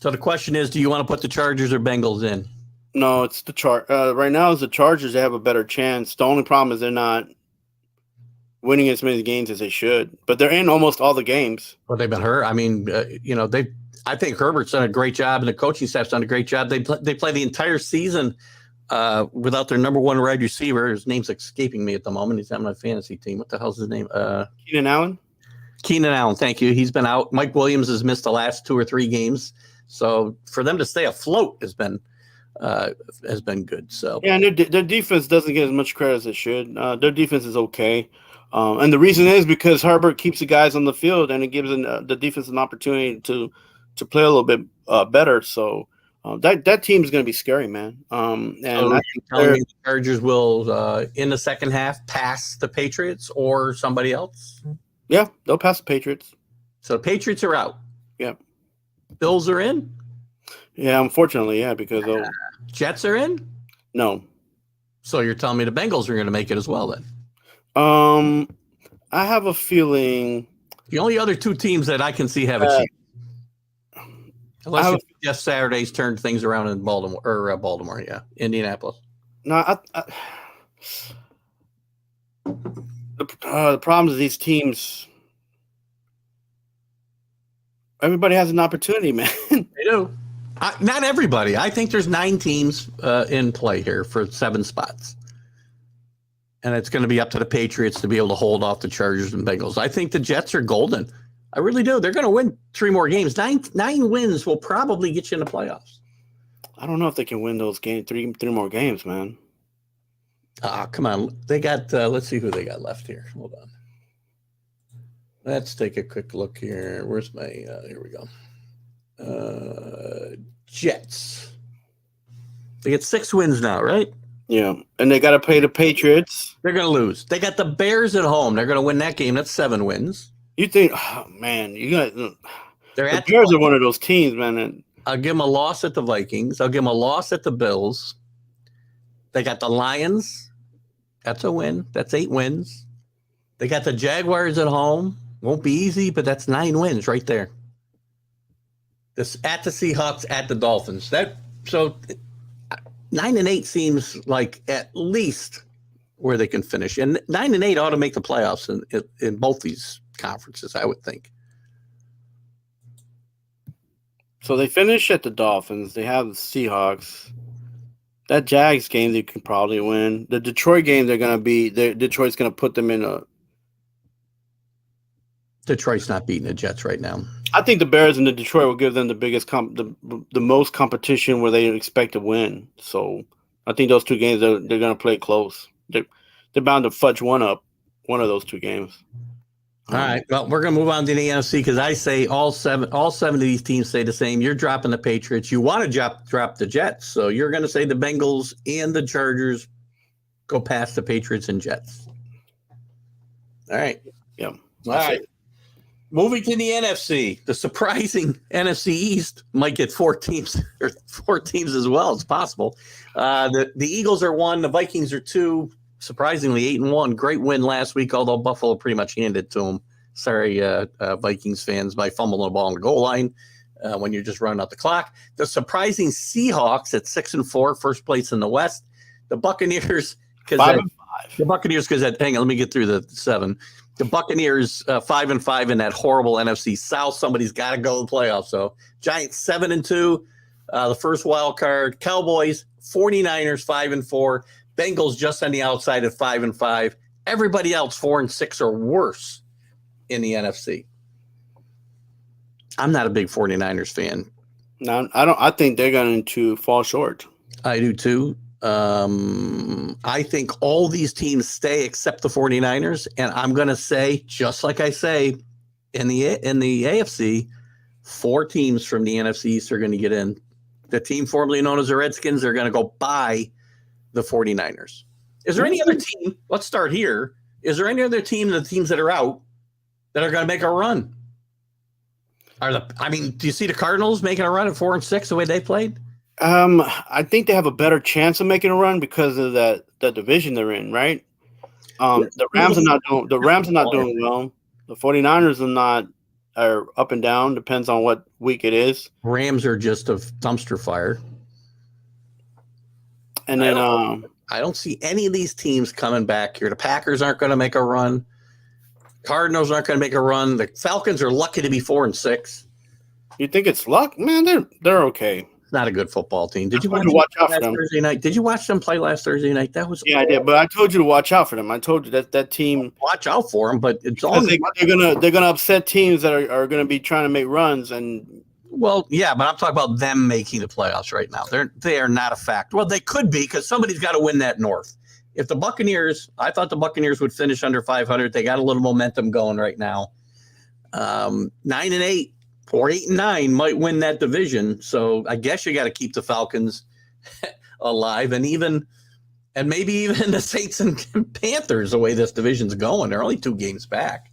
so the question is, do you want to put the Chargers or Bengals in?
No, it's the right now. It's the Chargers. They have a better chance. The only problem is they're not winning as many games as they should, but they're in almost all the games.
Well, they've been hurt. I mean, I think Herbert's done a great job, and the coaching staff's done a great job. They play the entire season without their number 1 wide receiver. His name's escaping me at the moment. He's on my fantasy team. What the hell's his name?
Keenan Allen.
Keenan Allen. Thank you. He's been out. Mike Williams has missed the last 2 or 3 games. So for them to stay afloat has been good. So
yeah, and their defense doesn't get as much credit as it should. Their defense is okay. And the reason is because Herbert keeps the guys on the field, and it gives the defense an opportunity to play a little bit better. So that team is going to be scary, man. And
so I think the Chargers will, in the second half, pass the Patriots or somebody else.
Yeah, they'll pass the Patriots.
So the Patriots are out.
Yeah.
Bills are in.
Yeah, unfortunately, yeah, because
Jets are in.
No. So
you're telling me the Bengals are going to make it as well then?
I have a feeling
the only other 2 teams that I can see have a chance, unless Jeff Saturday's turned things around in Baltimore, yeah, Indianapolis.
No, the problem is these teams. Everybody has an opportunity, man.
They do. Not everybody. I think there's 9 teams in play here for 7 spots. And it's going to be up to the Patriots to be able to hold off the Chargers and Bengals. I think the Jets are golden. I really do. They're going to win 3 more games. 9 wins will probably get you in the playoffs.
I don't know if they can win those games, three more games, man.
Come on. They got, let's see who they got left here. Hold on. Let's take a quick look here. Where's my, here we go. Jets. They get 6 wins now, right?
Yeah, and they got to play the Patriots.
They're going to lose. They got the Bears at home. They're going to win that game. That's 7 wins.
You think, oh, man, you got the
Bears
are one of those teams, man. And
I'll give them a loss at the Vikings. I'll give them a loss at the Bills. They got the Lions. That's a win. That's 8 wins. They got the Jaguars at home. Won't be easy, but that's 9 wins right there. This at the Seahawks, at the Dolphins. 9-8 seems like at least where they can finish, and 9-8 ought to make the playoffs in both these conferences, I would think.
So they finish at the Dolphins. They have the Seahawks. That Jags game they can probably win. The Detroit game Detroit's going to put them in a.
Detroit's not beating the Jets right now.
I think the Bears and the Detroit will give them the biggest the most competition where they expect to win. So I think those 2 games they're going to play close. They're bound to fudge one of those 2 games.
All right. Well, we're going to move on to the NFC because I say all seven of these teams say the same. You're dropping the Patriots. You want to drop the Jets. So you're going to say the Bengals and the Chargers go past the Patriots and Jets. All right.
Yeah.
All right. Moving to the NFC, the surprising NFC East might get 4 teams or 4 teams as well. It's possible. The Eagles are 1. The Vikings are 2. Surprisingly, 8-1. Great win last week, although Buffalo pretty much handed it to them. Sorry, Vikings fans, by fumbling the ball on the goal line when you're just running out the clock. The surprising Seahawks at 6-4, first place in the West. The Buccaneers, because hang on, let me get through the 7. The Buccaneers 5-5 in that horrible NFC South. Somebody's got to go to the playoffs. So Giants 7-2, the first wild card. Cowboys, 49ers 5-4. Bengals just on the outside at 5-5. Everybody else 4-6 or worse in the NFC. I'm not a big 49ers fan.
No, I don't. I think they're going to fall short.
I do too. I think all these teams stay except the 49ers. And I'm going to say, just like I say, in the AFC, 4 teams from the NFC East are going to get in. The team formerly known as the Redskins are going to go by the 49ers. Is there any other team? Let's start here. Is there any other team, the teams that are out, that are going to make a run? Do you see the Cardinals making a run at 4-6 the way they played?
I think they have a better chance of making a run because of that division they're in, right? The Rams are not doing well. The 49ers are up and down, depends on what week it is.
Rams are just a dumpster fire.
And then
I don't see any of these teams coming back here. The Packers aren't going to make a run. Cardinals aren't going to make a run. The Falcons are lucky to be 4-6.
You think it's luck? Man, they're okay.
Not a good football team. Did you
watch out for them
Thursday night? Did you watch them play last Thursday night? That was
I did, but I told you to watch out for them. I told you that team
watch out for them, but it's all
they're gonna upset teams that are gonna be trying to make runs and.
Well, yeah, but I'm talking about them making the playoffs right now. They are not a fact. Well, they could be because somebody's got to win that North. If the Buccaneers, I thought the Buccaneers would finish under 500. They got a little momentum going right now. 9-8. Or 8-9 might win that division. So I guess you got to keep the Falcons alive and maybe even the Saints and Panthers, the way this division's going. They're only 2 games back.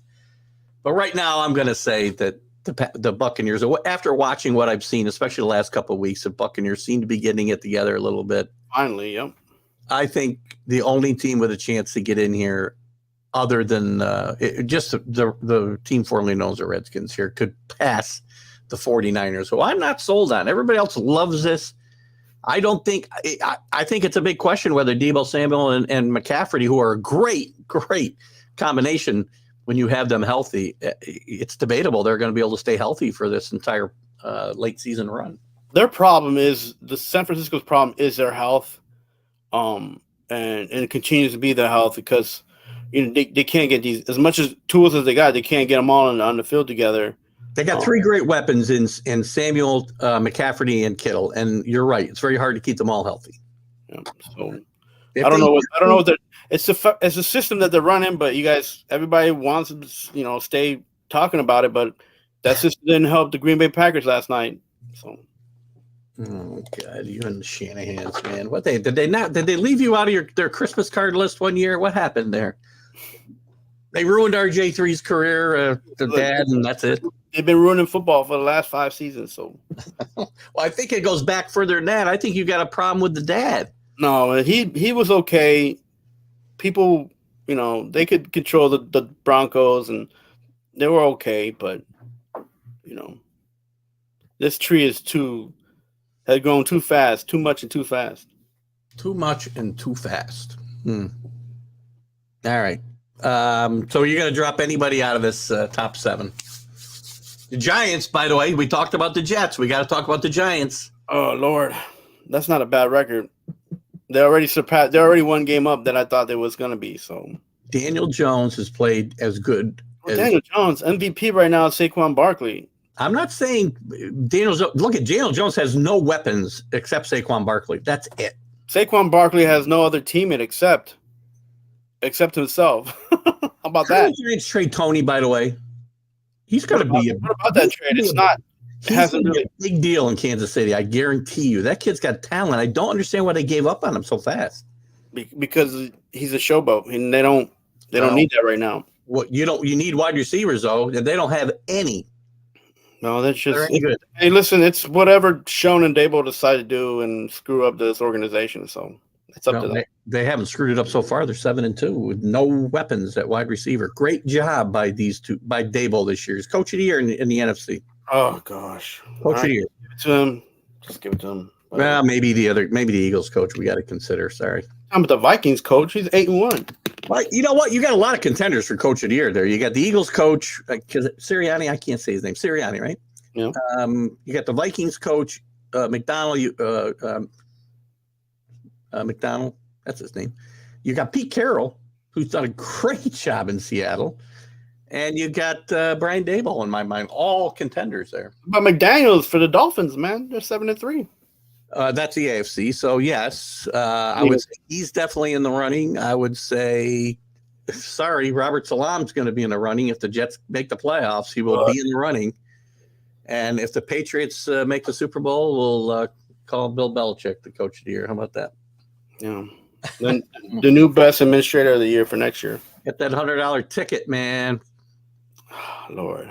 But right now I'm going to say that the Buccaneers, after watching what I've seen, especially the last couple of weeks, the Buccaneers seem to be getting it together a little bit.
Finally, yep.
I think the only team with a chance to get in here other than just the team formerly known as the Redskins here could pass the 49ers, who I'm not sold on. Everybody else loves this. I think it's a big question whether Deebo Samuel and McCaffrey, who are a great combination when you have them healthy, it's debatable they're going to be able to stay healthy for this entire late season run.
Their problem is San Francisco's problem is their health, and it continues to be their health because they can't get these as much as tools as they got. They can't get them all on the field together.
They got three great weapons in Samuel, McCaffrey, and Kittle, and you're right. It's very hard to keep them all healthy.
Yeah, so I don't know what it's a system that they're running, but everybody wants to stay talking about it, but that system didn't help the Green Bay Packers last night. So.
Oh God, you and the Shanahans, man! Did they leave you out of their Christmas card list one year? What happened there? They ruined RJ3's career, the dad, and that's it.
They've been ruining football for the last 5 seasons. So,
well, I think it goes back further than that. I think you got a problem with the dad.
No, he was okay. People, they could control the Broncos, and they were okay. But this tree had grown too fast, too much and too fast.
Too much and too fast. All right. So you're going to drop anybody out of this top 7? The Giants, by the way, we talked about the Jets. We got to talk about the Giants.
Oh, Lord. That's not a bad record. They already one game up that I thought there was going to be. So
Daniel Jones has played as good as
Daniel Jones. MVP right now is Saquon Barkley.
I'm not saying Daniel Jones has no weapons except Saquon Barkley. That's it.
Saquon Barkley has no other teammate except himself. How about that?
Giants trade Tony, by the way. He's going to be
what about that trade? It's not. It hasn't really
a big deal in Kansas City. I guarantee you. That kid's got talent. I don't understand why they gave up on him so fast.
Because he's a showboat, and they don't need that right now.
What you need wide receivers though, and they don't have any.
No, that's just good. Hey, listen, it's whatever Schoen and Dable decide to do and screw up this organization. So it's up to them.
They haven't screwed it up so far. They're 7-2 with no weapons at wide receiver. Great job by these two, by Dable this year. He's coach of the year in the NFC.
Oh gosh,
coach of the year.
Give it to him. Just give it to him.
Well, maybe the Eagles coach we got to consider. Sorry.
I'm the Vikings coach. He's 8-1.
Well, you know what? You got a lot of contenders for coach of the year there. You got the Eagles coach, because Sirianni. I can't say his name. Sirianni, right?
Yeah.
You got the Vikings coach, McDonald. McDonald. That's his name. You got Pete Carroll, who's done a great job in Seattle. And you got Brian Daboll in my mind, all contenders there.
But McDaniels for the Dolphins, man, they're 7-3.
That's the AFC. So yes, I would say he's definitely in the running. I would say, sorry, Robert Salam's going to be in the running. If the Jets make the playoffs, he will be in the running. And if the Patriots make the Super Bowl, we'll call Bill Belichick the coach of the year. How about that?
Yeah. Then the new best administrator of the year for next year.
Get that $100 ticket, man.
Oh, Lord.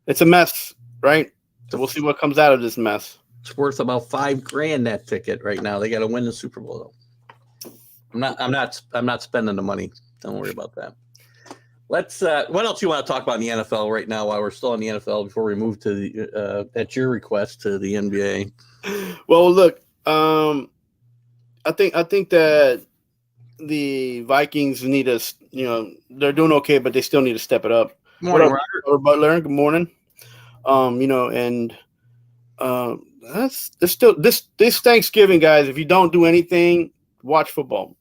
It's a mess, right? So we'll see what comes out of this mess.
It's worth about $5,000 that ticket right now. They got to win the Super Bowl though. I'm not spending the money. Don't worry about that. Let's what else you want to talk about in the NFL right now while we're still in the NFL before we move to the at your request to the NBA?
Well, look, I think that the Vikings need us, they're doing okay, but they still need to step it up.
Morning,
Robert Butler. Good morning. That's still this Thanksgiving, guys. If you don't do anything, watch football.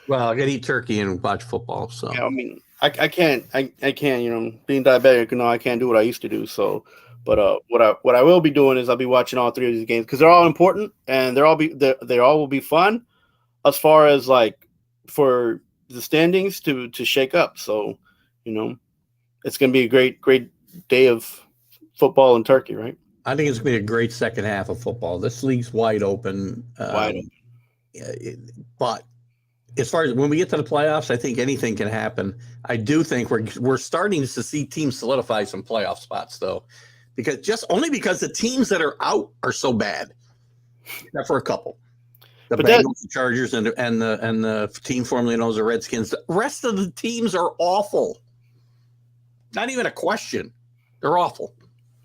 Well, I gotta eat turkey and watch football. So
yeah, I mean, I can't. Being diabetic, I can't do what I used to do. So, but what I will be doing is I'll be watching all 3 of these games because they're all important and they all will be fun, as far as like for the standings to shake up. So, it's gonna be a great day of football in Turkey, right?
I think it's going to be a great second half of football. This league's wide open. But as far as when we get to the playoffs, I think anything can happen. I do think we're starting to see teams solidify some playoff spots, though, because the teams that are out are so bad. Except for a couple, the Bengals, the Chargers, and the team formerly known as the Redskins. The rest of the teams are awful. Not even a question. They're awful.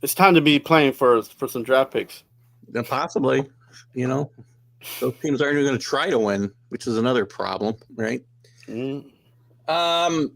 It's time to be playing for some draft picks.
Then possibly, those teams aren't even going to try to win, which is another problem, right?
Mm.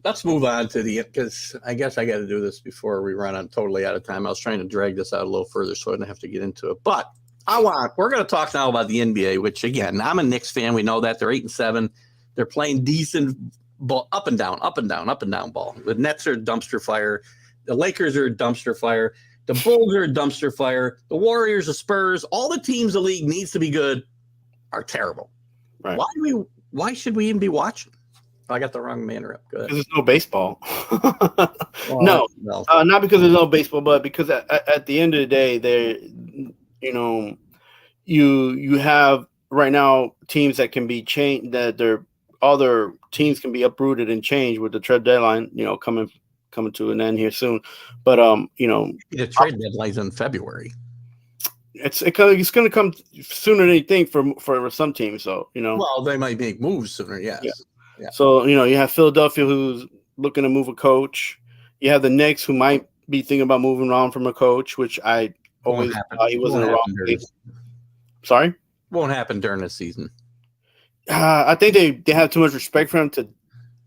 Let's move on to because I guess I got to do this before we run on totally out of time. I was trying to drag this out a little further so I didn't have to get into it. But we're going to talk now about the NBA, which again, I'm a Knicks fan. We know that they're 8-7. They're playing decent ball, up and down ball. The Nets are dumpster fire. The Lakers are a dumpster fire. The Bulls are a dumpster fire. The Warriors, the Spurs, all the teams the league needs to be good are terrible.
Right.
Why should we even be watching? I got the wrong manner up. Good.
Because there's no baseball.
Well,
no, not because there's no baseball, but because at the end of the day, you have right now teams that can be changed, that other teams can be uprooted and changed with the trade deadline, coming to an end here soon. But
the trade deadline's in February.
It's going to come sooner than you think for some teams. So
well, they might make moves sooner. Yes.
Yeah. So you have Philadelphia, who's looking to move a coach. You have the Knicks, who might be thinking about moving on from a coach, which I always thought he wasn't a wrong place. Sorry?
Won't happen during the season.
I think they have too much respect for him to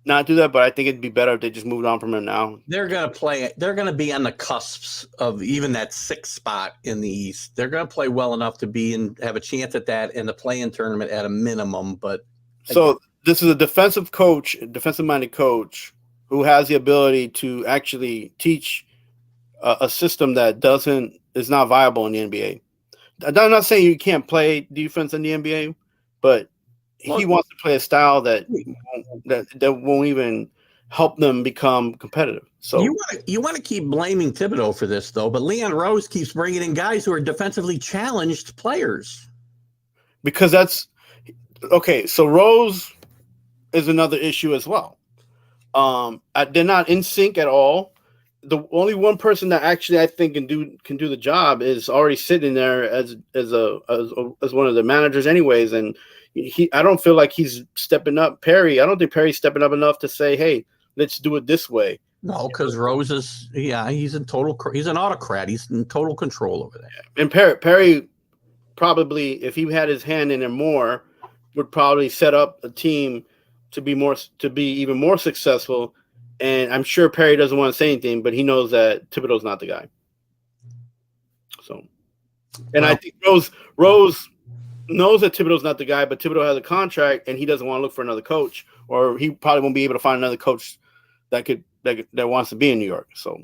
not do that, but I think it'd be better if they just moved on from him now.
They're going to be on the cusps of even that 6th spot in the East. They're going to play well enough to have a chance at that in the play-in tournament at a minimum. But
this is a defensive-minded coach who has the ability to actually teach a system that is not viable in the NBA. I'm not saying you can't play defense in the NBA, but he wants to play a style that won't even help them become competitive. So
you want to keep blaming Thibodeau for this, though, but Leon Rose keeps bringing in guys who are defensively challenged players.
Because that's okay. So Rose is another issue as well. They're not in sync at all. The only one person that actually I think can do the job is already sitting there as one of the managers, anyways, and. I don't feel like he's stepping up. I don't think Perry's stepping up enough to say, "Hey, let's do it this way."
No, because Rose is, he's an autocrat. He's in total control over that.
And Perry probably, if he had his hand in it more, would probably set up a team to be even more successful. And I'm sure Perry doesn't want to say anything, but he knows that Thibodeau's not the guy. So, and I think Rose knows that Thibodeau's not the guy, but Thibodeau has a contract and he doesn't want to look for another coach, or he probably won't be able to find another coach that wants to be in New York. So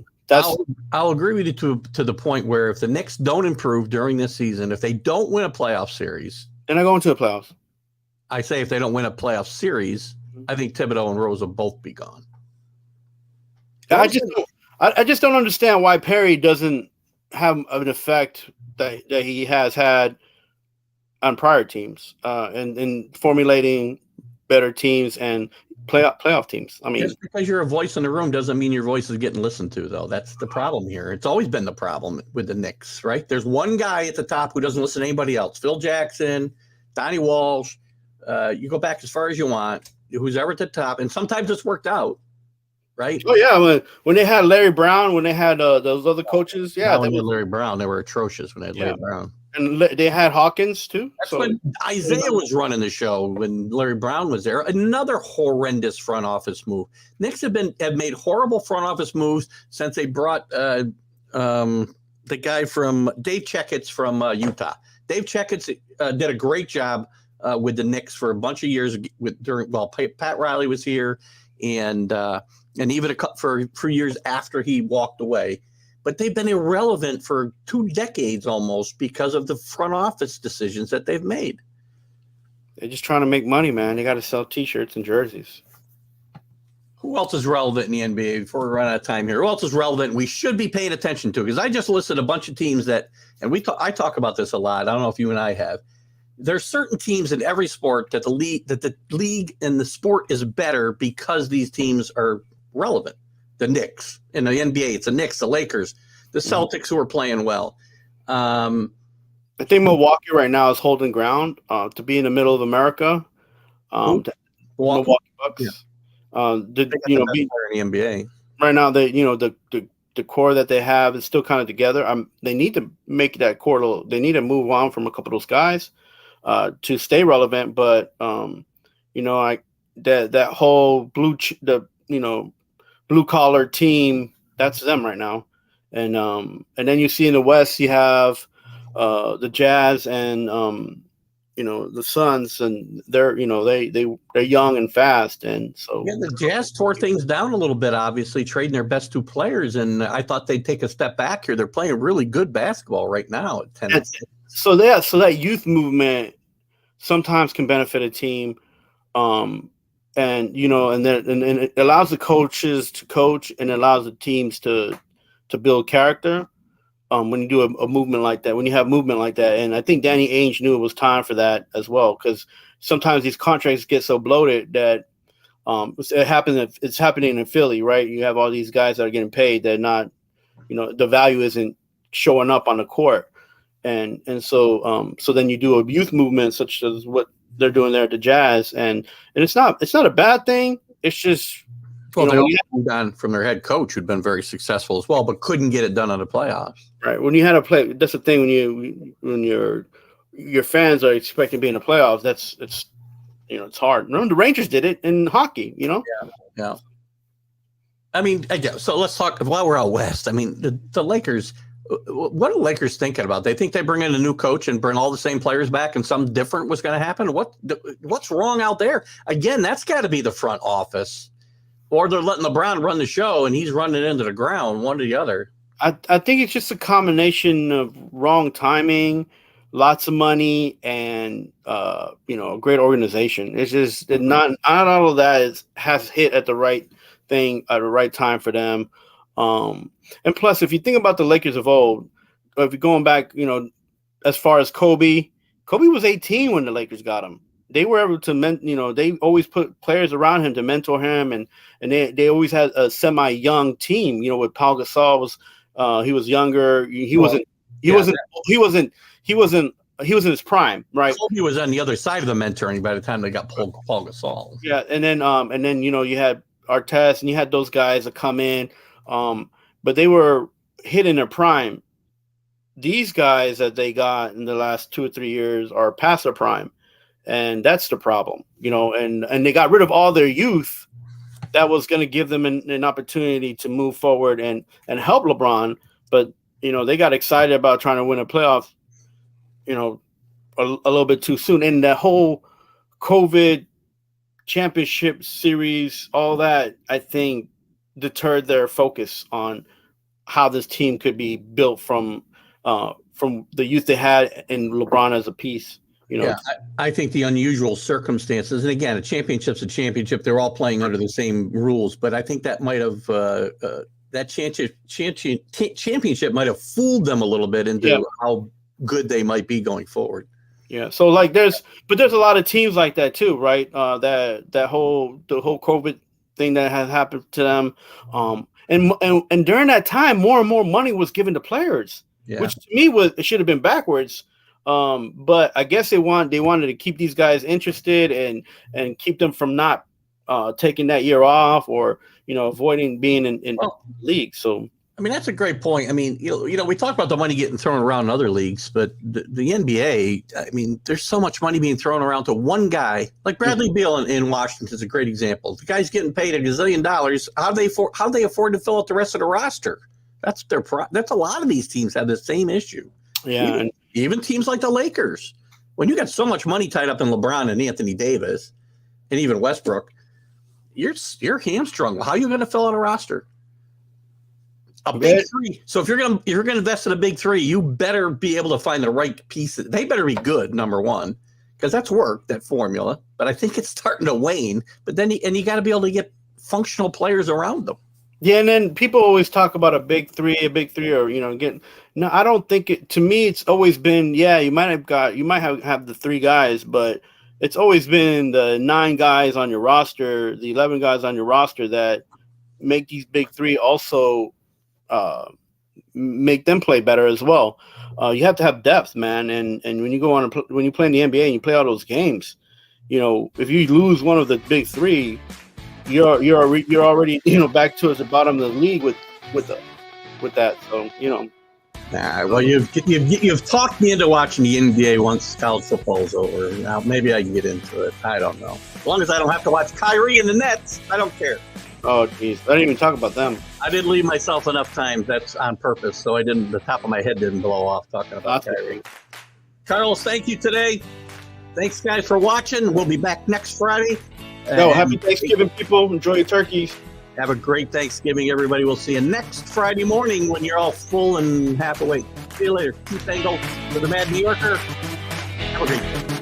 I'll agree with you to the point where if the Knicks don't improve during this season, if they don't win a playoff series,
and I go into the playoffs.
I say if they don't win a playoff series, I think Thibodeau and Rose will both be gone.
I just don't understand why Perry doesn't have an effect that he has had on prior teams, and in formulating better teams and playoff teams. I mean,
just because you're a voice in the room doesn't mean your voice is getting listened to, though. That's the problem here. It's always been the problem with the Knicks, right? There's one guy at the top who doesn't listen to anybody else. Phil Jackson, Donnie Walsh. You go back as far as you want. Who's ever at the top, and sometimes it's worked out, right?
Oh yeah, when they had Larry Brown, when they had those other coaches,
Larry Brown, they were atrocious when they had Larry Brown.
And they had Hawkins too.
That's when Isaiah was running the show when Larry Brown was there. Another horrendous front office move. Knicks have made horrible front office moves since they brought the guy from Dave Checketts from Utah. Dave Checketts did a great job with the Knicks for a bunch of years while Pat Riley was here, and even for years after he walked away. But they've been irrelevant for 2 decades almost because of the front office decisions that they've made.
They're just trying to make money, man. They got to sell T-shirts and jerseys.
Who else is relevant in the NBA before we run out of time here? Who else is relevant we should be paying attention to? Because I just listed a bunch of teams that, and I talk about this a lot. I don't know if you and I have. There's certain teams in every sport that the league and the sport is better because these teams are relevant. The Knicks in the NBA, it's the Knicks, the Lakers, the Celtics who are playing well.
I think Milwaukee right now is holding ground to be in the middle of America. Milwaukee Bucks. Yeah.
In the NBA
right now, the core that they have is still kind of together. They need to make that core. They need to move on from a couple of those guys to stay relevant. But that whole blue collar team, that's them right now. And then you see in the West, you have the Jazz and the Suns, and they're they're young and fast, and so
the Jazz tore things down a little bit, obviously trading their best 2 players, and I thought they'd take a step back here. They're playing really good basketball right now at 10.
So that youth movement sometimes can benefit a team, and it allows the coaches to coach, and it allows the teams to build character. When you do a movement like that, when you have movement like that, and I think Danny Ainge knew it was time for that as well, because sometimes these contracts get so bloated that it's happening in Philly, right? You have all these guys that are getting paid that not, the value isn't showing up on the court, and so then you do a youth movement such as what they're doing there at the Jazz, and it's not a bad thing. It's just
they moved on from their head coach, who'd been very successful as well, but couldn't get it done in the playoffs.
Right. When you had a play, that's the thing. When your fans are expecting to be in the playoffs, it's hard. Remember, the Rangers did it in hockey.
Yeah. I mean, so let's talk while we're out west. I mean, the Lakers. What are the Lakers thinking about? They think they bring in a new coach and bring all the same players back, and something different was going to happen. What's wrong out there? Again, that's got to be the front office. Or they're letting LeBron run the show and he's running into the ground, one or the other.
I think it's just a combination of wrong timing, lots of money, and a great organization. It's just not all of that has hit at the right thing at the right time for them. And plus, if you think about the Lakers of old, if you're going back, as far as Kobe was 18 when the Lakers got him. They were able to, they always put players around him to mentor him, and they always had a semi-young team. With Paul Gasol he was younger. He wasn't in his prime, right?
Kobe was on the other side of the mentoring by the time they got Paul Gasol.
Yeah, and then you had Artest, and you had those guys that come in, but they were hit in their prime. These guys that they got in the last 2 or 3 years are past their prime. And that's the problem, and they got rid of all their youth that was going to give them an opportunity to move forward and help LeBron. But, they got excited about trying to win a playoff, a little bit too soon. And the whole COVID championship series, all that, I think, deterred their focus on how this team could be built from the youth they had and LeBron as a piece.
I think the unusual circumstances, and again, a championship's a championship. They're all playing under the same rules, but I think that might have that championship might have fooled them a little bit into how good they might be going forward.
Yeah. So there's a lot of teams like that too, right? The whole COVID thing that has happened to them, and during that time, more and more money was given to players, which to me it should have been backwards. But I guess they wanted to keep these guys interested and keep them from not taking that year off or avoiding being in the league. So
I mean, that's a great point. I mean, we talk about the money getting thrown around in other leagues, but the NBA, I mean, there's so much money being thrown around to one guy, like Bradley Beal in Washington is a great example. The guy's getting paid $1 gazillion. How do they afford to fill out the rest of the roster? That's a lot of these teams have the same issue.
Yeah.
Even teams like the Lakers, when you got so much money tied up in LeBron and Anthony Davis and even Westbrook, you're hamstrung. How are you going to fill out a roster? A big three. So if you're going to invest in a big three, you better be able to find the right pieces. They better be good, number one, because that's worked, that formula. But I think it's starting to wane. But then you got to be able to get functional players around them.
Yeah, and then people always talk about a big three, or getting. No, I don't think it. To me, it's always been you might have the 3 guys, but it's always been the 9 guys on your roster, the 11 guys on your roster that make these big 3 also make them play better as well. You have to have depth, man, and when you go on when you play in the NBA and you play all those games, if you lose one of the big 3. You're already back towards the bottom of the league with that. So
well, you've talked me into watching the NBA once college football's over. Now maybe I can get into it. I don't know. As long as I don't have to watch Kyrie and the Nets, I don't care.
Oh, geez, I didn't even talk about them.
I didn't leave myself enough time. That's on purpose, so the top of my head didn't blow off talking about Kyrie. Carlos, thank you today. Thanks, guys, for watching. We'll be back next Friday.
No, happy Thanksgiving, people. Enjoy your turkeys.
Have a great Thanksgiving, everybody. We'll see you next Friday morning when you're all full and half awake. See you later. Keith Engel for the Mad New Yorker. Have a great day.